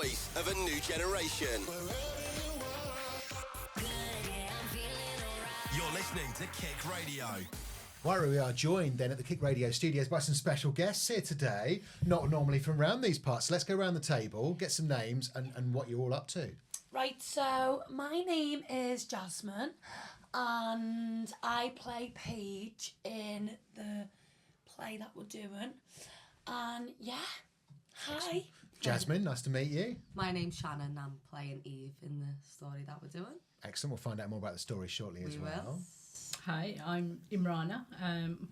voice of a new generation. You're listening to KIC Radio. Right, we are joined then at the KIC Radio Studios by some special guests here today, not normally from around these parts. So let's go around the table, get some names and what you're all up to. Right, so my name is Jasmine and I play Paige in the play that we're doing. And yeah, hi. Jasmine, nice to meet you. My name's Shannon, I'm playing Eve in the story that we're doing. Excellent, we'll find out more about the story shortly as well. Hi, I'm Imrana,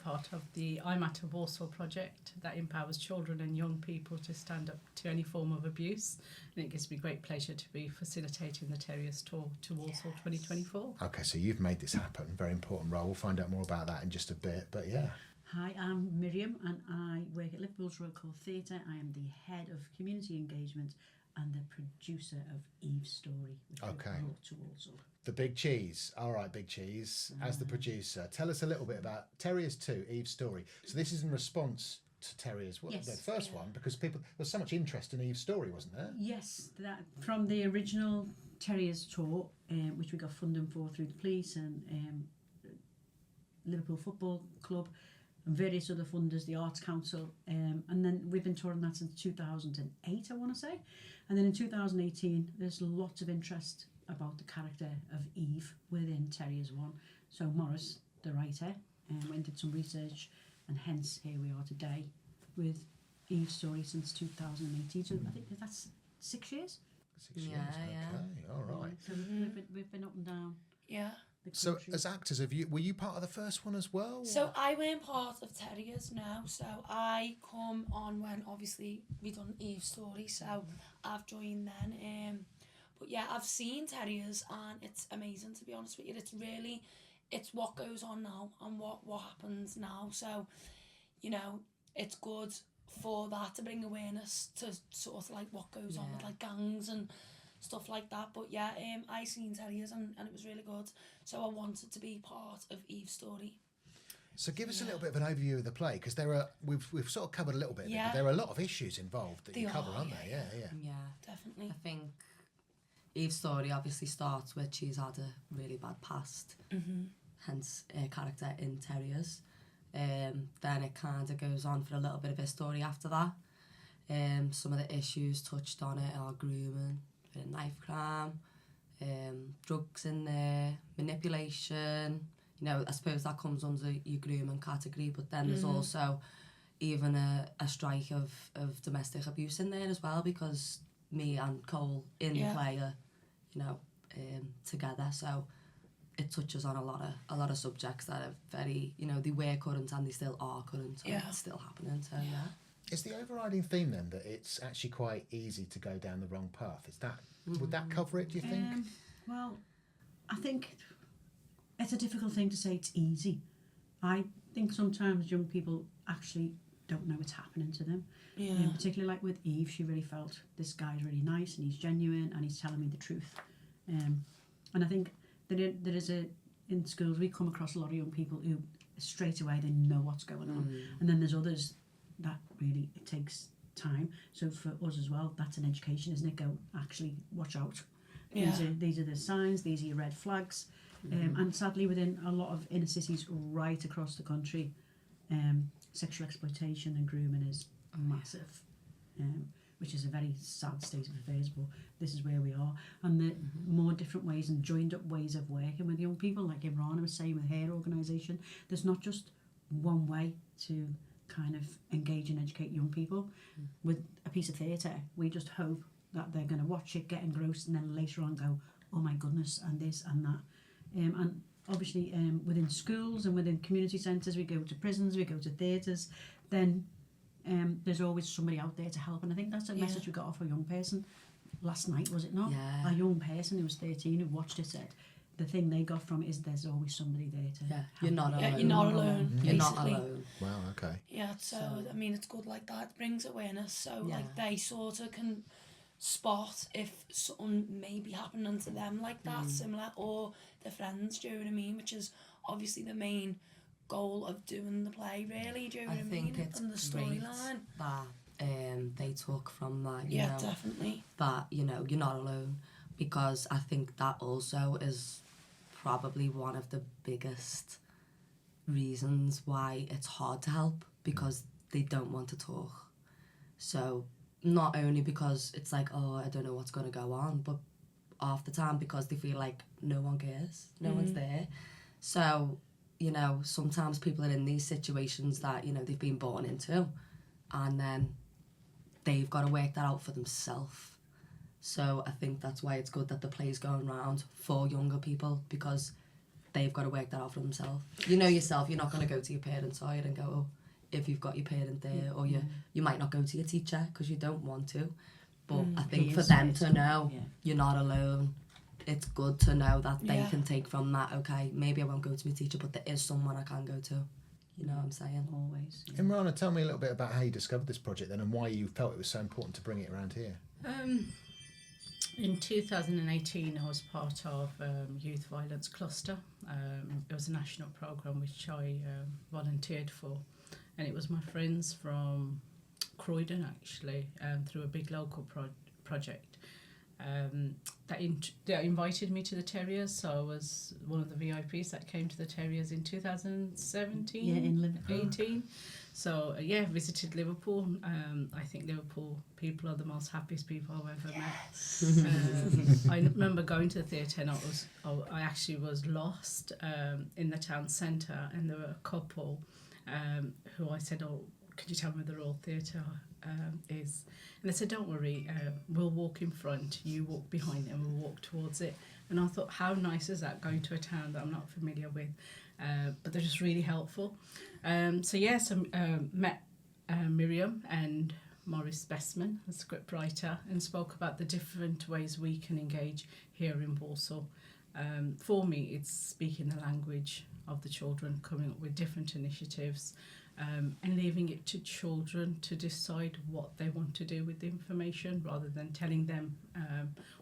part of the I'm at a Warsaw project that empowers children and young people to stand up to any form of abuse. And it gives me great pleasure to be facilitating the Terriers tour to Warsaw 2024. Okay, so you've made this happen, very important role. We'll find out more about that in just a bit, but yeah. Hi, I'm Miriam and I work at Liverpool's Royal Court Theatre. I am the head of community engagement and the producer of Eve's story, which we brought to Warsaw. The Big Cheese. All right, Big Cheese, as the producer. Tell us a little bit about Terriers 2, Eve's story. So this is in response to Terriers, the first one, because there was so much interest in Eve's story, wasn't there? Yes, that from the original Terriers tour, which we got funding for through the police and Liverpool Football Club, and various other funders, the Arts Council, and then we've been touring that since 2008, I want to say. And then in 2018, there's lots of interest about the character of Eve within Terriers 1. So Morris, the writer, went and did some research, and hence here we are today with Eve's story since 2018. So I think that's 6 years. 6 years, okay, all right. So we've been up and down. Yeah. So as actors, were you part of the first one as well? So I weren't part of Terriers now, so I come on when obviously we done Eve's story, so I've joined then. But yeah, I've seen Terriers and it's amazing, to be honest with you. It's what goes on now and what happens now. So, you know, it's good for that to bring awareness to sort of like what goes on with like gangs and stuff like that. But yeah, I seen Terriers and it was really good. So I wanted to be part of Eve's story. So give us a little bit of an overview of the play, because we've sort of covered a little bit of it, but there are a lot of issues involved that you cover, aren't there? Yeah, definitely. I think Eve's story obviously starts with she's had a really bad past, hence her character in Terriers. Then it kind of goes on for a little bit of her story after that. Some of the issues touched on it are grooming, knife crime, drugs in there, manipulation. You know, I suppose that comes under your grooming category, but then there's also even a strike of domestic abuse in there as well, because me and Cole in the play are, you know, together. So it touches on a lot of subjects that are very, you know, they were current and they still are current, so it's still happening. So Is the overriding theme then that it's actually quite easy to go down the wrong path? Would that cover it, do you think? Well, I think it's a difficult thing to say it's easy. I think sometimes young people actually don't know what's happening to them. Particularly like with Eve, she really felt this guy's really nice and he's genuine and he's telling me the truth. And I think that there is in schools we come across a lot of young people who straight away they know what's going on, and then there's others that really it takes time. So for us as well, that's an education, isn't it? Go, actually watch out. These are the signs, these are your red flags. And sadly within a lot of inner cities right across the country, sexual exploitation and grooming is massive, which is a very sad state of affairs, but this is where we are. And the more different ways and joined up ways of working with young people, like Imrana was saying with her organisation, there's not just one way to kind of engage and educate young people. With a piece of theatre, we just hope that they're going to watch it, get engrossed, and then later on go, oh my goodness, and this and that. And obviously within schools and within community centres, we go to prisons, we go to theatres, then there's always somebody out there to help. And I think that's a message we got off a young person last night, was it not? Yeah. A young person who was 13 who watched it said the thing they got from it is there's always somebody there to help. You're not alone. You're not alone. You're not alone. Wow, okay. Yeah, so I mean, it's good like that. It brings awareness, so like they sort of can spot if something may be happening to them like that, similar, or their friends, do you know what I mean? Which is obviously the main goal of doing the play, really, do you know what I mean? It's and the storyline that they took from that, you yeah, know, definitely. that, you know, you're not alone, because I think that also is probably one of the biggest reasons why it's hard to help, because they don't want to talk. So not only because it's like, oh, I don't know what's going to go on, but half the time because they feel like no one cares, no one's there. So, you know, sometimes people are in these situations that, you know, they've been born into, and then they've got to work that out for themselves. So I think that's why it's good that the play's going around for younger people, because they've got to work that out for themselves. You know yourself, you're not going to go to your parents' side and go, oh, if you've got your parent there, or you might not go to your teacher because you don't want to. But I think for them to know you're not alone, it's good to know that they can take from that, okay, maybe I won't go to my teacher, but there is someone I can go to. You know what I'm saying? Always. Imrana, tell me a little bit about how you discovered this project then, and why you felt it was so important to bring it around here. In 2018, I was part of Youth Violence Cluster. It was a national programme which I volunteered for, and it was my friends from Croydon, actually, through a big local project that invited me to the Terriers. So I was one of the VIPs that came to the Terriers in 2017, in Liverpool. 18. So visited Liverpool. I think Liverpool people are the most happiest people I've ever met. I remember going to the theatre, and I actually was lost in the town centre, and there were a couple who I said, oh, could you tell me where the Royal Theatre is? And they said, don't worry, we'll walk in front, you walk behind, and we'll walk towards it. And I thought, how nice is that, going to a town that I'm not familiar with? But they're just really helpful. So met Miriam and Maurice Bestman, a scriptwriter, and spoke about the different ways we can engage here in Walsall. For me, it's speaking the language of the children, coming up with different initiatives, and leaving it to children to decide what they want to do with the information, rather than telling them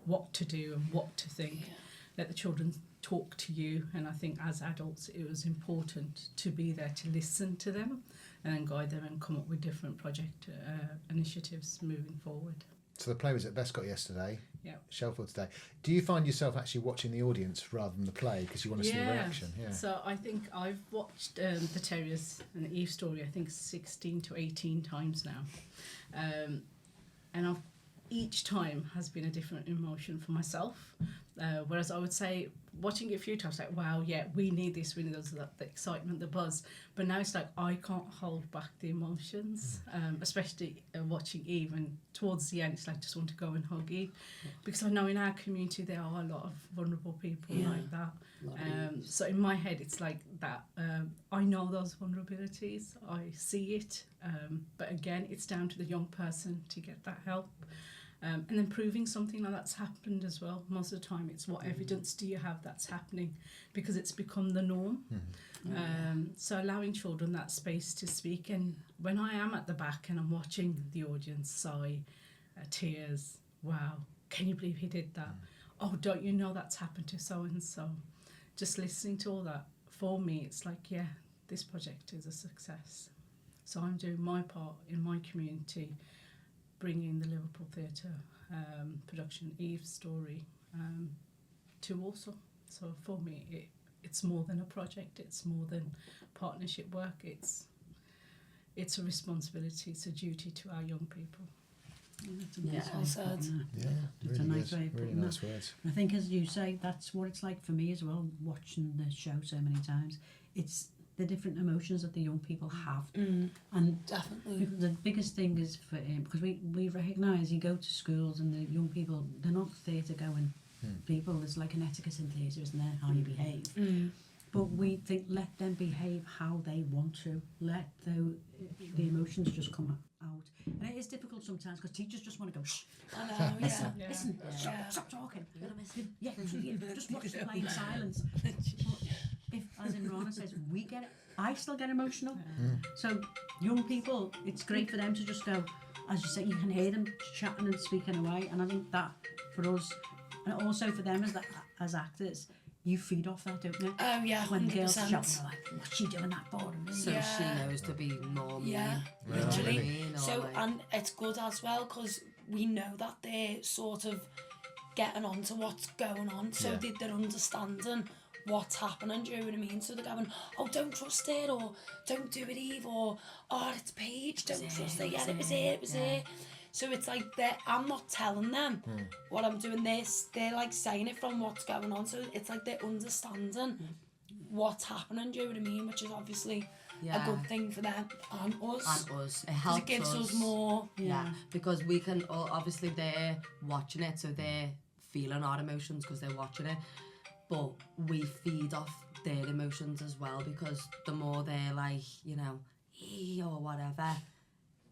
what to do and what to think. Let the children talk to you, and I think as adults it was important to be there to listen to them and then guide them and come up with different project initiatives moving forward. So the play was at Bescott yesterday, Yep. Shelford today. Do you find yourself actually watching the audience rather than the play because you want to see the reaction? Yeah. So I think I've watched the Terriers and the Eve story, I think 16 to 18 times now, and each time has been a different emotion for myself. Whereas I would say, watching it a few times, like, wow, yeah, we need this, we need the excitement, the buzz. But now it's like, I can't hold back the emotions, especially watching Eve. And towards the end, it's like, I just want to go and hug Eve. Because I know in our community, there are a lot of vulnerable people like that. So in my head, it's like that. I know those vulnerabilities, I see it. But again, it's down to the young person to get that help. And then proving something like that's happened as well. Most of the time it's what evidence do you have that's happening, because it's become the norm. So allowing children that space to speak. And when I am at the back and I'm watching the audience sigh, tears, wow, can you believe he did that? Oh, don't you know that's happened to so-and-so? Just listening to all that, for me, it's like, yeah, this project is a success. So I'm doing my part in my community, bringing the Liverpool Theatre production Eve story to Walsall. So for me, it's more than a project, it's more than partnership work, it's a responsibility, it's a duty to our young people. That's a nice way of putting that. Yeah, It's really a nice good. way of Really putting nice that. words. I think, as you say, that's what it's like for me as well, watching the show so many times. It's the different emotions that the young people have. And Definitely. the biggest thing is for because we recognise, you go to schools and the young people, they're not theatre going people. There's like an etiquette in theatre, isn't there, how you behave. But we think, let them behave how they want to. Let the emotions just come out. And it is difficult sometimes because teachers just want to go, shh, I know, listen, Yeah. listen, stop talking. Yeah, just watch the play in silence. But if, as Imrana says, we get it, I still get emotional. So young people, it's great for them to just go, as you say, you can hear them chatting and speaking away. And I think that for us, and also for them as actors, you feed off that, don't you? Oh yeah, 100%. When the girls shout, they're like, what's she doing that for? So she knows to be more mean. Yeah, You know what I literally. mean? Or So, like- and it's good as well, because we know that they're sort of getting on to what's going on, so they're understanding what's happening, do you know what I mean? So they're going, oh, don't trust it, or don't do it, Eve, or oh, it's Paige, don't trust it, it was it. So it's like I'm not telling them what I'm doing. They're like saying it from what's going on, so it's like they're understanding what's happening, do you know what I mean? Which is obviously a good thing for them and us. And us. It helps it gives us more. Yeah, because we can, obviously they're watching it, so they're feeling our emotions because they're watching it. But we feed off their emotions as well, because the more they're like, you know, or whatever,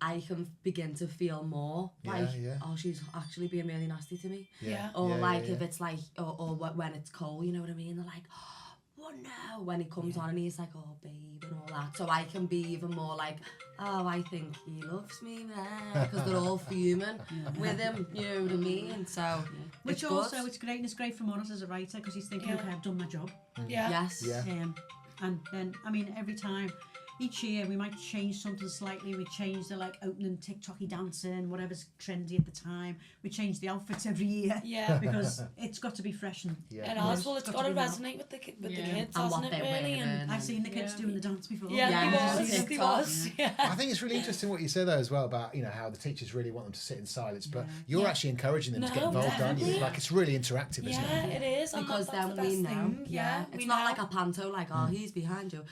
I can begin to feel more like, oh, she's actually being really nasty to me. Or if it's like, or when it's cold, you know what I mean? They're like, oh no, when he comes on and he's like, oh babe, and all that. So I can be even more like, oh, I think he loves me, man, because they're all fuming with him, you know what I mean? So which also it's great, and it's great from us as a writer, because he's thinking, okay, I've done my job. Yes. And then, I mean, every time, each year we might change something slightly. We change the like opening TikToky dancing, whatever's trendy at the time. We change the outfits every year. Because it's got to be fresh and and also it's got to resonate with the kids, and hasn't it? Really, and I've seen the kids doing the dance before. They was. I think it's really interesting what you said though as well about, you know, how the teachers really want them to sit in silence, but you're actually encouraging them to get involved, aren't you? Like, it's really interactive, isn't it? It is, because then we know. It's not like a panto, like, oh, he's behind you.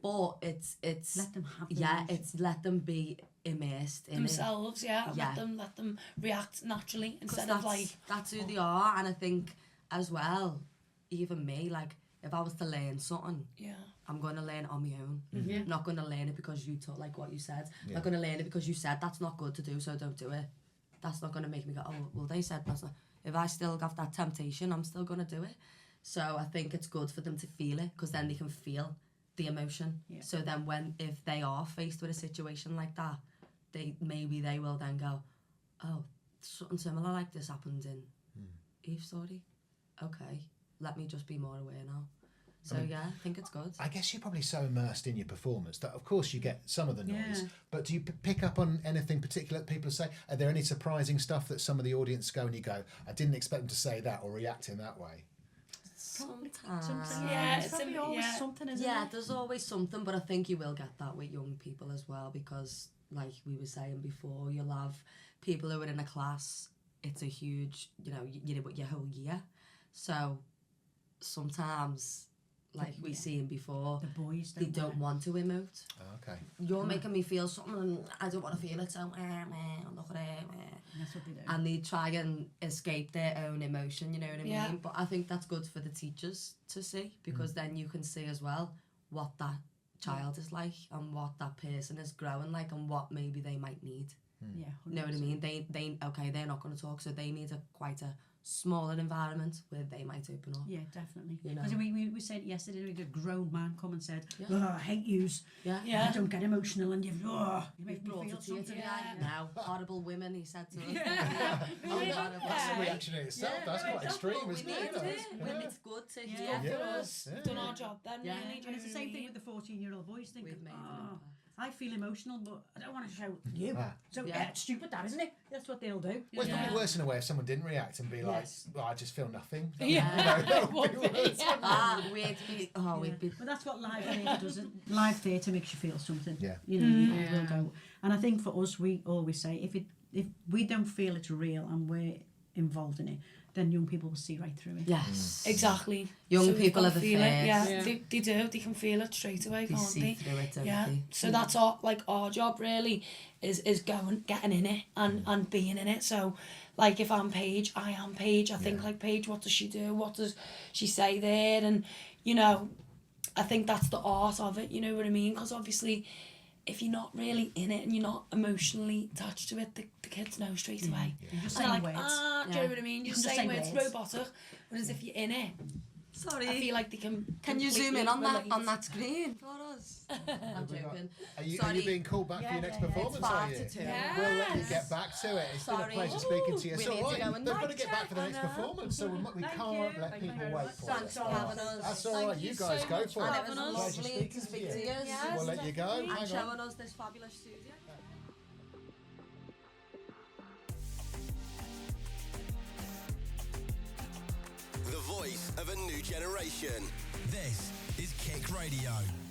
But it's let them have it's let them be immersed in themselves, let them react naturally instead of like that's who they are. And I think as well, even me, like if I was to learn something, I'm going to learn on my own. I'm not going to learn it because you taught, like what you said. I'm not going to learn it because you said that's not good to do, so don't do it. That's not going to make me go, oh well, they said that's not. If I still have that temptation, I'm still going to do it. So I think it's good for them to feel it, because then they can feel the emotion. So then if they are faced with a situation like that, they will then go, oh, something similar like this happened in Eve's story. Okay, let me just be more aware now. So I think it's good. I guess you're probably so immersed in your performance that of course you get some of the noise, but do you pick up on anything particular that people say? Are there any surprising stuff that some of the audience go and you go, I didn't expect them to say that or react in that way? Sometimes. It's probably always something, isn't it? There's always something, but I think you will get that with young people as well, because like we were saying before, you'll have people who are in a class, it's a huge, you know your whole year. So sometimes, like we seen before, the boys they don't want to emote. Okay. You're making me feel something and I don't want to feel it, so look at it. That's what they do. And they try and escape their own emotion, you know what I mean? But I think that's good for the teachers to see, because then you can see as well what that child is like and what that person is growing like and what maybe they might need. Yeah, 100%. You know what I mean? They're not going to talk, so they need quite a smaller environment where they might open up. Yeah, definitely. You know? Because we said yesterday, we had a grown man come and said, oh, I hate yous. Yeah. I don't get emotional, and you make me Brought feel it to you something. now. Horrible women, he said to us. That's a reaction in itself. That's quite extreme, isn't it? It's good to hear. for us. Done our job then, really. And it's the same thing with the 14-year-old boys thinking, We've made an impact. I feel emotional, but I don't want to shout you. So it's stupid, that, isn't it? That's what they'll do. Well, it's probably worse in a way if someone didn't react and be like, well, I just feel nothing. We'd be. But that's what live theatre does. Live theatre makes you feel something. Yeah. You know, you will go. And I think for us, we always say, if we don't feel it's real and we're involved in it, then young people will see right through it. Yes. Exactly. Young people are the feel it. first. They do. They can feel it straight away, They can't see they? through it, don't Yeah. they? So that's our job really is getting in it and being in it. So like if I'm Paige, I am Paige. I think like Paige, what does she do? What does she say there? And you know, I think that's the art of it. You know what I mean? Because obviously, if you're not really in it and you're not emotionally attached to it, the kids know straight away. You're just And saying they're like, words. do you know what I mean? You're just saying words, robotic. Whereas if you're in it, Sorry. I feel like they can. Can you zoom in completely on relate. that screen for us? I'm joking. Are you Sorry. being called back for your next performance, It's are you? 5 to 2. We'll let you get back to it. It's been a pleasure speaking to you. We So need to right, go and they've got to mic get back for the check. next I know. performance, so we can't let people wait for Thanks it. for having us. That's all right, you guys go for And it. it was Having us. Pleasure lovely speaking to speak to to you. you. Yes, We'll let you go. definitely. Hang And on. showing us this fabulous studio. of a new generation. This is KIC Radio.